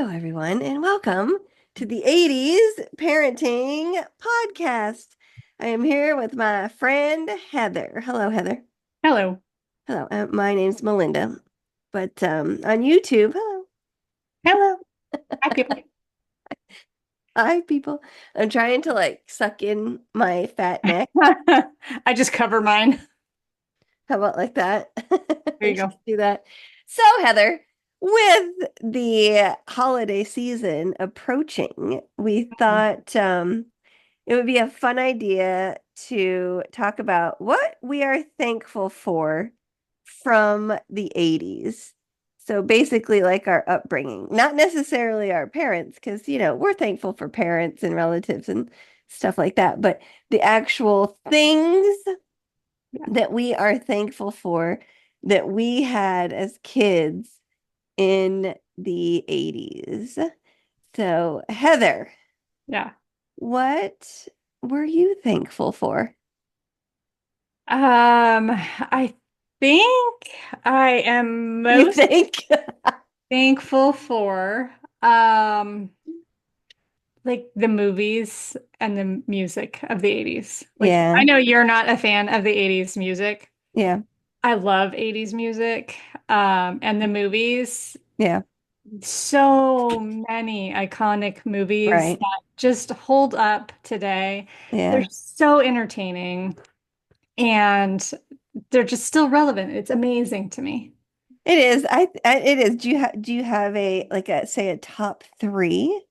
Hello, everyone, and welcome to the 80s Parenting Podcast. I am here with my friend Heather. Hello, Heather. Hello. Hello, my name's Malinda, but on YouTube, hello. Hello. Hi, people. Hi, people. I'm trying to like suck in my fat neck. I just cover mine. How about like that? There you Just go. do that. So, Heather, with the holiday season approaching, we thought it would be a fun idea to talk about what we are thankful for from the 80s. So basically, like our upbringing, not necessarily our parents, because, we're thankful for parents and relatives and stuff like that, but the actual things Yeah. that we are thankful for that we had as kids in the 80s. So, Heather, Yeah. what were you thankful for? I think I am You most think? thankful for um like the movies and the music of the 80s. Like I Yeah, know you're not a fan of the 80s music. yeah, I love 80s music. And the movies. yeah, So many iconic movies right. that just hold up today. They're Yeah, so entertaining and they're just still relevant. It's amazing to me. it is. It is. Do you have a like a say a top three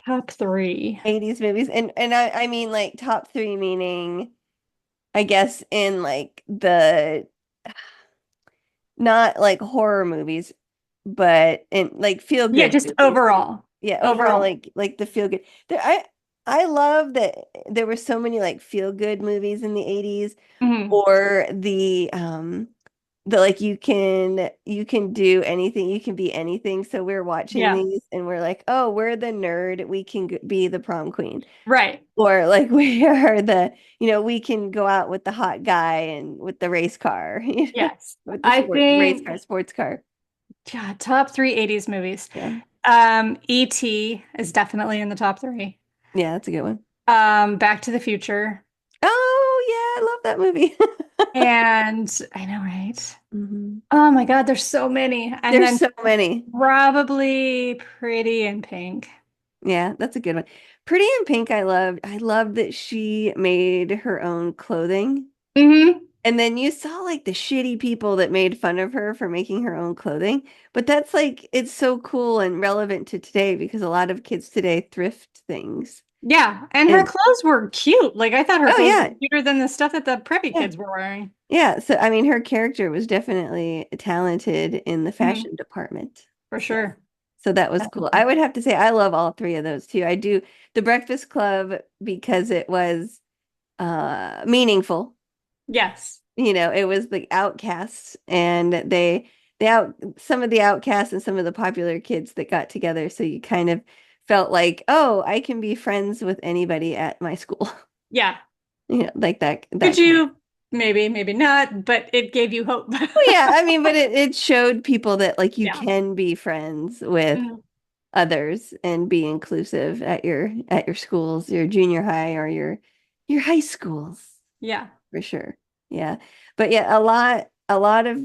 Top three. 80s movies? And I mean like top three meaning I guess in like the not like horror movies, but in like feel Yeah, good just movies. overall. Yeah, overall, Overall. like the feel good. I love that there were so many like feel good movies in the 80s, Mhm. or the like you can do anything, you can be anything. So we're watching Yeah. these and we're like, oh, we're the nerd, we can be the prom queen. Right. Or like we are we can go out with the hot guy and with the race car, Yes. with the I race car, think, sports car. yeah, top three 80s movies. Yeah. E.T. is definitely in the top three. Yeah, that's a good one. Back to the Future. Oh, yeah, I love that movie. And I know, right? hmm Oh my God, there's so many. And There's then so many. probably Pretty in Pink. Yeah, that's a good one. Pretty in Pink, I loved. I loved that she made her own clothing. Hmm. And then you saw like the shitty people that made fun of her for making her own clothing. But that's like, it's so cool and relevant to today because a lot of kids today thrift things. Yeah, and her And clothes were cute. Like I thought her oh, clothes were yeah. cuter than the stuff that the preppy Yeah. kids were wearing. Yeah. So, I mean, her character was definitely talented in the Hmm. fashion department. For So. sure. So that was cool. I Definitely. would have to say I love all three of those too. I do The Breakfast Club because it was meaningful. Yes. It was the outcasts and they out some of the outcasts and some of the popular kids that got together. So you kind of felt like, oh, I can be friends with anybody at my school. Yeah. Like Could that kind of. you? Maybe, maybe not, but it gave you hope. Well, yeah, I mean, but it showed people that like you Yeah. can be friends with Mhm. others and be inclusive at your schools, your junior high or your high schools Yeah. for sure. Yeah. But yeah, a lot of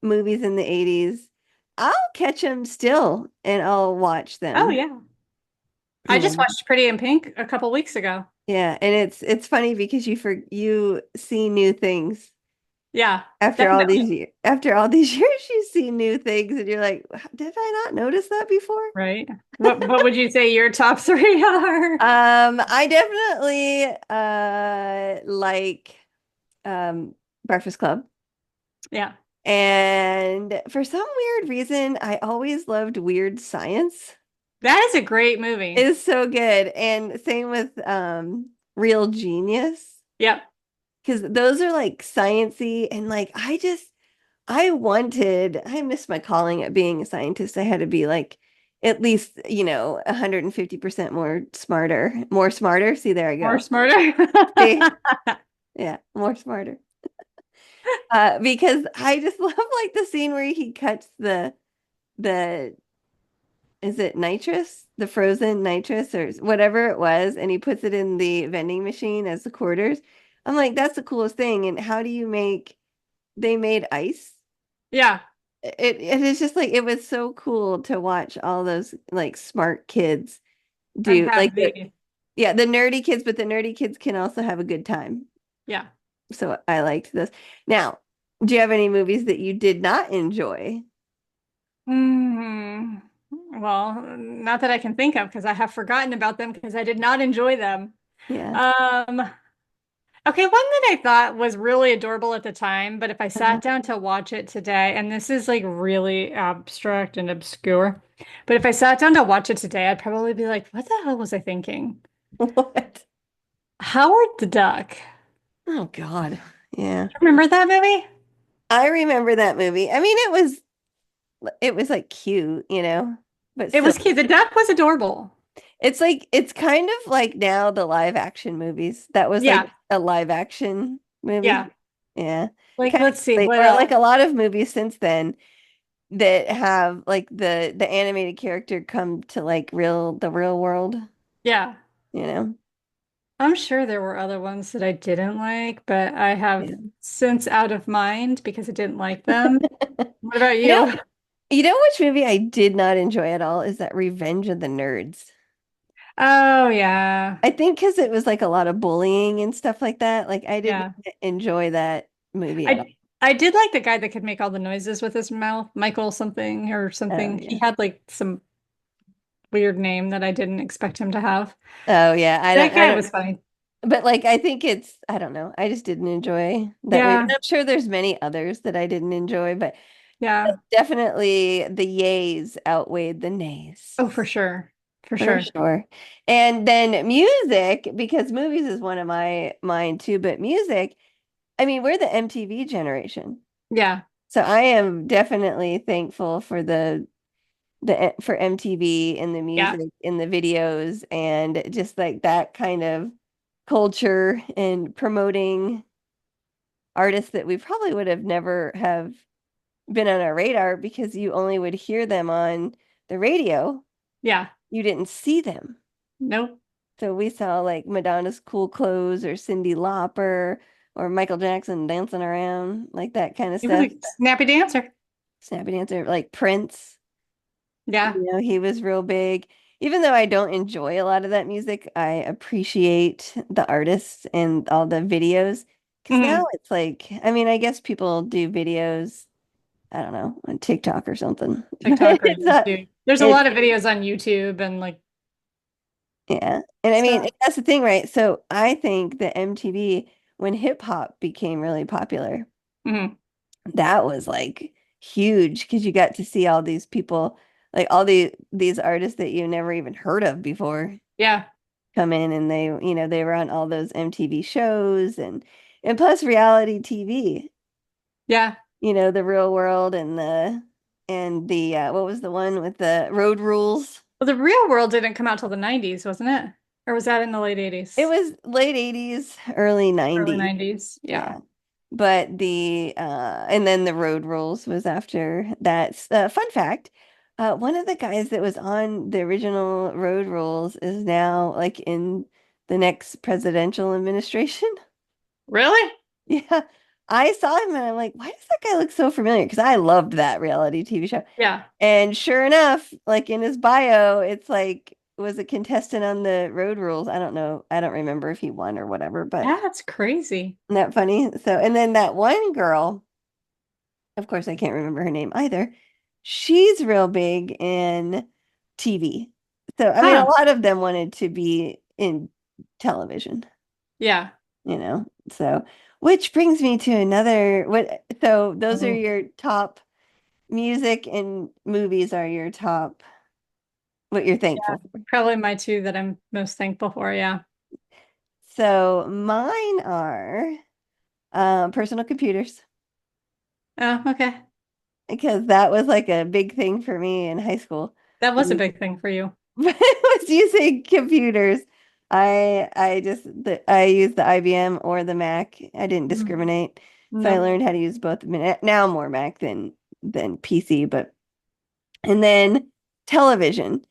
movies in the 80s. I'll catch them still and I'll watch Oh, them. yeah. I Yeah. just watched Pretty in Pink a couple weeks ago. Yeah, and it's funny because you see new things Yeah, after all definitely. these years. After all these years you see new things and you're like, did I not notice that before? Right. What would you say your top three are? I definitely like Breakfast Club. Yeah. And for some weird reason, I always loved Weird Science. That is a great movie. It's so good. And same with Real Genius. Yep. Because those are like sciencey and like I missed my calling at being a scientist. I had to be like at least, 150% more smarter. See, there I More go. smarter. See? Yeah, more smarter. Because I just love like the scene where he cuts the is it nitrous? The frozen nitrous or whatever it was, and he puts it in the vending machine as the quarters. I'm like, that's the coolest thing. And how do you make, they made ice. Yeah, It is just like it was so cool to watch all those like smart kids and do like have the yeah, the nerdy kids, but the nerdy kids can also have a good time. yeah. So I liked this. Now, do you have any movies that you did not enjoy? Hmm. Well, not that I can think of because I have forgotten about them because I did not enjoy them. Yeah. Um, okay, one that I thought was really adorable at the time, but if I Uh-huh. sat down to watch it today, and this is like really abstract and obscure, but if I sat down to watch it today, I'd probably be like, what the hell was I thinking? What? Howard the Duck. Oh God. Yeah. Remember that movie? I remember that movie. I mean, it was like cute, but It was cute. silly. The duck was adorable. It's like it's kind of like now the live action movies. That was like Yeah, a live action movie. yeah. Yeah. Like, Kind of let's see, silly. what Or like else? a lot of movies since then that have like the animated character come to like the real world, Yeah. you know? I'm sure there were other ones that I didn't like, but I have Yeah. since out of mind because I didn't like them. What about You know, you? you know which movie I did not enjoy at all is that Revenge of the Nerds. Oh, yeah. I think because it was like a lot of bullying and stuff like that. Like I did not Yeah. enjoy that movie at all. I did like the guy that could make all the noises with his mouth, Michael something or Oh something. He yeah. had like some weird name that I didn't expect him to have. Oh yeah. That I guy don't was funny. but like I think it's I don't know. I just didn't enjoy that movie. And Yeah. I'm sure there's many others that I didn't enjoy, but Yeah. definitely the yays outweighed the nays. Oh, for sure. For For sure. sure. And then music, because movies is one of my mine too, but music, I mean, we're the MTV generation. Yeah. So I am definitely thankful for the for MTV and the Yeah. music and the videos and just like that kind of culture and promoting artists that we probably would have never have been on our radar because you only would hear them on the radio. Yeah. You didn't see them. Nope. So we saw like Madonna's Cool Clothes or Cyndi Lauper or Michael Jackson dancing around, like that kind of He was stuff. a snappy dancer. Snappy dancer, like Prince, Yeah. he was real big. Even though I don't enjoy a lot of that music, I appreciate the artists and all the videos. Because now Hmm. it's like, I mean, I guess people do videos, I don't know, on TikTok or something. TikTok or It's not, YouTube. There's a it, lot of videos on YouTube and like yeah. And I mean, stuff. that's the thing, right? So I think that MTV, when hip hop became really popular, Hmm. that was like huge because you got to see all these people, like these artists that you never even heard of before Yeah. come in and they were on all those MTV shows and plus reality TV, Yeah. the real world and the what was the one with the road rules? Well, the real world didn't come out till the 90s, wasn't it? Or was that in the late It 80s? was late 80s, early Early 90s. 90s. Yeah. Yeah. But and then the road rules was after that. Fun fact, one of the guys that was on the original road rules is now like in the next presidential administration. Really? Yeah. I saw him and I'm like, why does that guy look so familiar? Because I loved that reality TV show. Yeah. And sure enough, like in his bio, it's like was a contestant on the road rules. I don't know. I don't remember if he won or whatever, but That's crazy. isn't that funny? So, and then that one girl, of course, I can't remember her name either. She's real big in TV. So, I mean, a Huh. lot of them wanted to be in television, Yeah. you know. So, which brings me to another so those are Oh. your top music and movies are your top what you're thankful for. Probably my two that I'm most thankful for. Yeah. So, mine are personal computers Oh, okay. because that was like a big thing for me in high school. That was a big thing for you. Was using computers. I used the IBM or the Mac. I didn't Mhm. discriminate. So I Nope. learned how to use both of them. Now more Mac than PC, but and then television.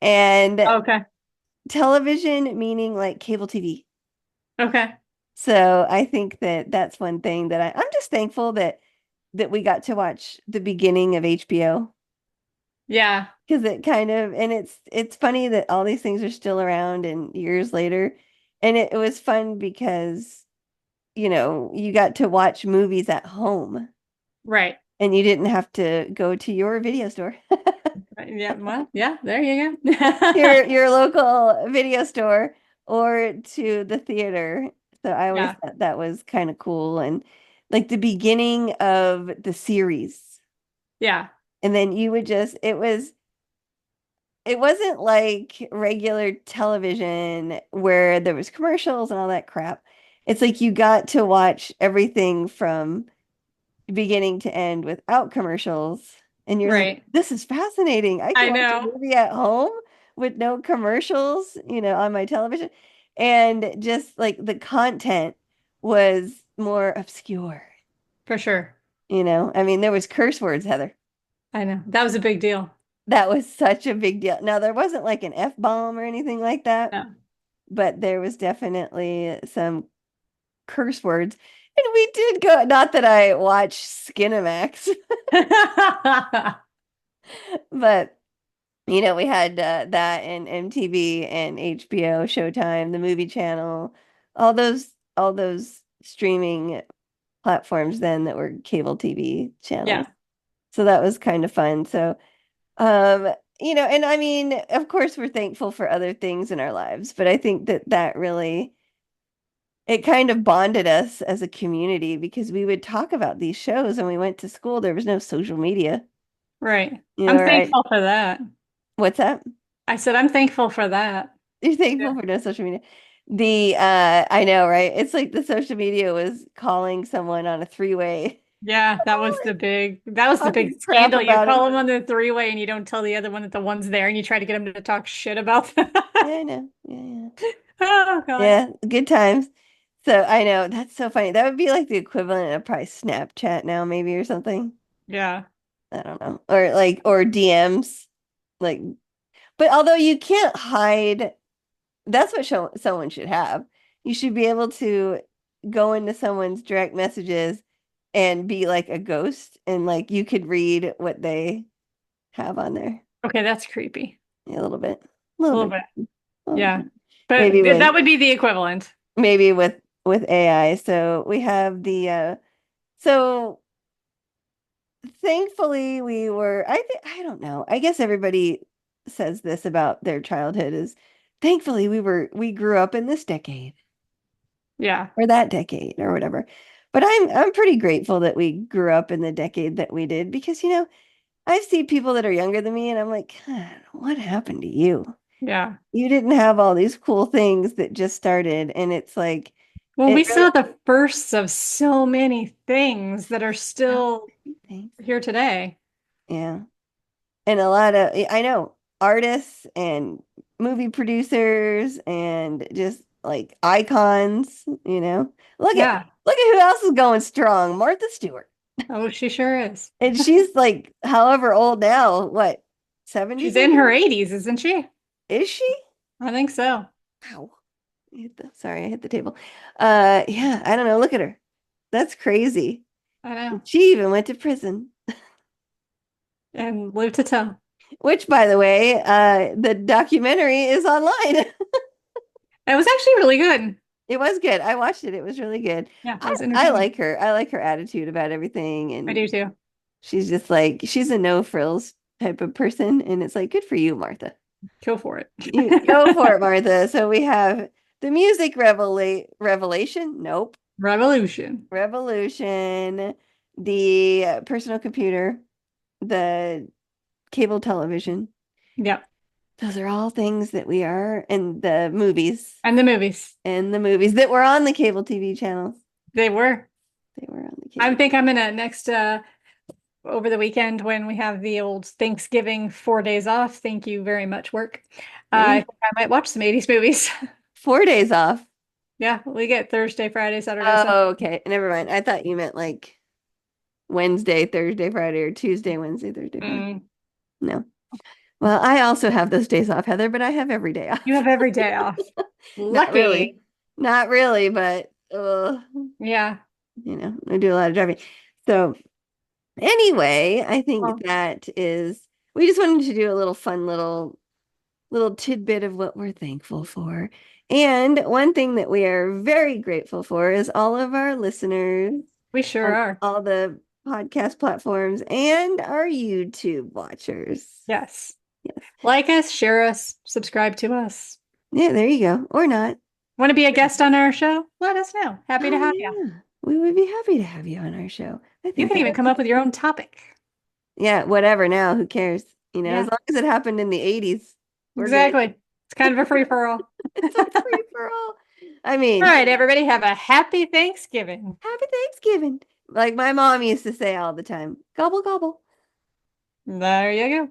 And Okay. television meaning like cable TV. Okay. So I think that that's one thing that I'm just thankful that we got to watch the beginning of HBO Yeah. because it kind of and it's funny that all these things are still around and years later. And it was fun because, you got to watch movies at home Right. and you didn't have to go to your video store. Yeah. Well, yeah, there you go. Your local video store or to the theater. So I always Yeah. thought that was kind of cool and like the beginning of the series. Yeah. And then you would just it wasn't like regular television where there was commercials and all that crap. It's like you got to watch everything from beginning to end without commercials. And you're like, Right. this is fascinating. I can I watch a know. movie at home with no commercials, on my television. And just like the content was more obscure, For sure. I mean, there was curse words, Heather. I know. That was a big deal. That was such a big deal. Now, there wasn't like an F-bomb or anything like that, No. but there was definitely some curse words. And we did go, not that I watched Skinamax, but we had that and MTV and HBO, Showtime, the movie channel, all those streaming platforms then that were cable TV channels. Yeah. So that was kind of fun. So, um, and I mean, of course, we're thankful for other things in our lives, but I think that really it kind of bonded us as a community because we would talk about these shows when we went to school. There was no social media, Right. I'm or thankful for that. what's that? I said I'm thankful for that. You're Yeah. thankful for no social media. I know, right? It's like the social media was calling someone on a three-way, Yeah, that was the big talking crap scandal. You about them. call them on the three-way and you don't tell the other one that the one's there and you try to get them to talk shit about them. Yeah, I know. Yeah, yeah. Oh God. Yeah, good times. So I know that's so funny. That would be like the equivalent of probably Snapchat now, maybe or something. Yeah. I don't know. Or DMs. Like, but although you can't hide, that's what someone should have. You should be able to go into someone's direct messages and be like a ghost and like you could read what they have on there. Okay, that's creepy. Yeah, a little bit. A A little little bit. bit. A little bit Yeah. creepy. But Maybe with that would be the equivalent. maybe with AI. So we have so thankfully I don't know. I guess everybody says this about their childhood is thankfully we grew up in this decade Yeah. or that decade or whatever. But I'm pretty grateful that we grew up in the decade that we did because I see people that are younger than me and I'm like, God, what happened to you? Yeah. You didn't have all these cool things that just started and it's like Well, it we really saw the firsts of so many things that are oh, still thanks. here today. Yeah. And a lot of I know artists and movie producers and just like icons, Look at Yeah. look at who else is going strong. Martha Stewart. Oh, she sure is. And she's like however old now, what, 70 She's in her something? 80s, isn't she? Is she? I think so. Wow. Sorry, I hit the table. Yeah, I don't know. Look at her. That's crazy. I know. She even went to prison. And live to tell. Which, by the way, the documentary is online. It was actually really good. It was good. I watched it. It was really good. Yeah, it I, was I entertaining. like her. I like her attitude about everything. I And do too. she's just like, she's a no frills type of person. And it's like, good for you, Martha. Go for You go it. for it, Martha. So we have the music revelation. Nope. Revolution. Revolution, the personal computer, the cable television. Yep. Those are all things that we are, and the movies, And the movies. and the movies that were on the cable TV channels. They were. They were on the I cable. think I'm gonna next over the weekend when we have the old Thanksgiving 4 days off. Thank you very much, work. I Yeah. think I might watch some 80s movies. 4 days off. Yeah, we get Thursday, Friday, Saturday, Sunday. Oh, okay. Never mind. I thought you meant like Wednesday, Thursday, Friday, or Tuesday, Wednesday, Thursday, Friday. Mm, No. Well, I also have those days off, Heather, but I have every day You off. have every day off. Not really. Lucky. Not really, but Yeah. I do a lot of driving. So anyway, I think Well, that is we just wanted to do a little fun little tidbit of what we're thankful for. And one thing that we are very grateful for is all of our listeners we sure on are. all the podcast platforms and our YouTube watchers. Yes. Yes. Like us, share us, subscribe to us. Yeah, there you go. Or not. Want to be a guest on our show? Let us know. Happy to Oh, have you. yeah. We would be happy to have you on our show. I You think can that even would come be, up with your own topic. yeah, whatever now. Who cares? As Yeah, long as it happened in the 80s, we're good. exactly. It's kind of a free for all. It's a free for all. I All mean, right, everybody, have a happy Thanksgiving. happy Thanksgiving. Like my mom used to say all the time, gobble, gobble. There you go.